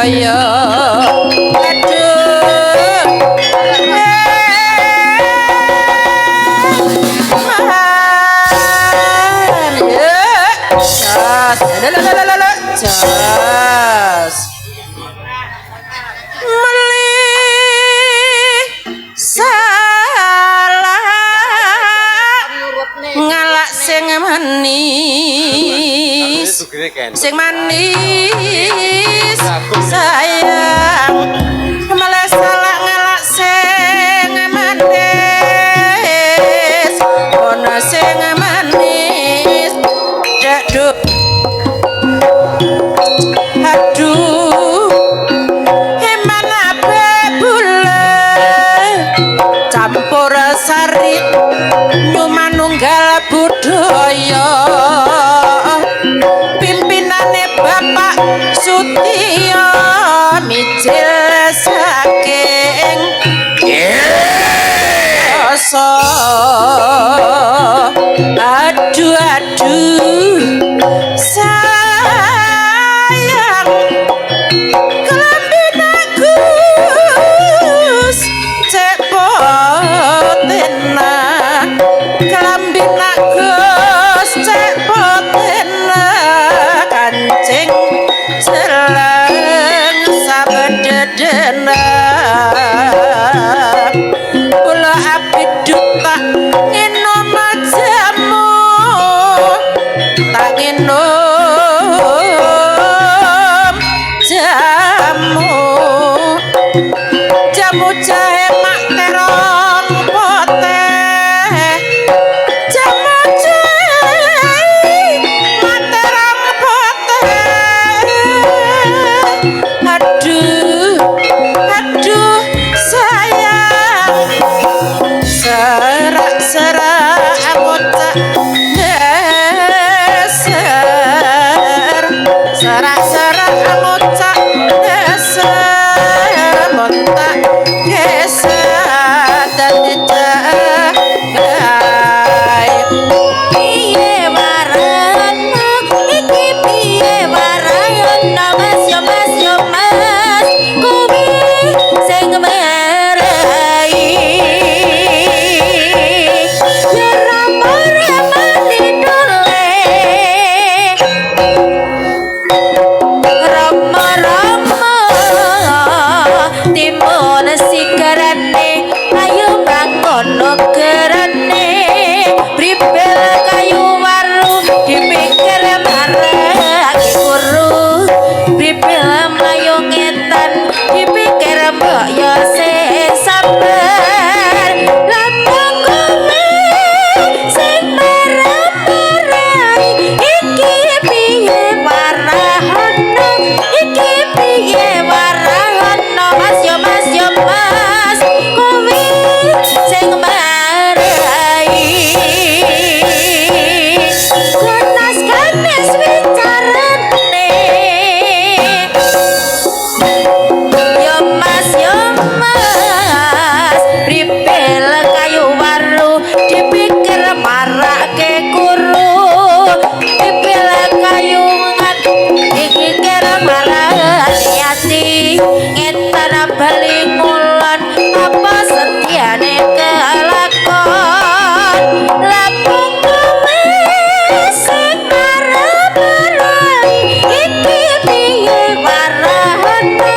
budaya jas melih salah ngalak sing manis sayang malah salah ngalak sing manis ono sing manis daduk aduh emana bebule campur sari nyumanunggal budaya pimpinane Bapak Sutio mijil saking aduh aduh sayang kelambi nagus cek potena kelambi nagus cek potena kancing celeng sabededena kula abdi duta nginom jamu tak nginom jamu jamu jahe mak terong poteh jamu jahe mak terong poteh aduh aduh sayang serak-serak anggota serak-serak anggota montak geser dan dijagai piye warana iki piye warana mas yo mas kuwi sing merai yo ramane dole rama-rama timun sigarane ayo mangkono gerane pripel kayu waru dipikir marang guru pripel mlayu ngetan dipikir mbok yo sing sabar lampung kowe sing marah-marah iki piye warahana iki piye warahana mas yo mas kowe sing marai kanas wicarane yo mas pripel kayu waru dipikir marake guru pripel kayu ngat dipikir marake ati ngetan bali ngulon apa setiane kelakon lapung kowe sing marah-marah iki piye warahana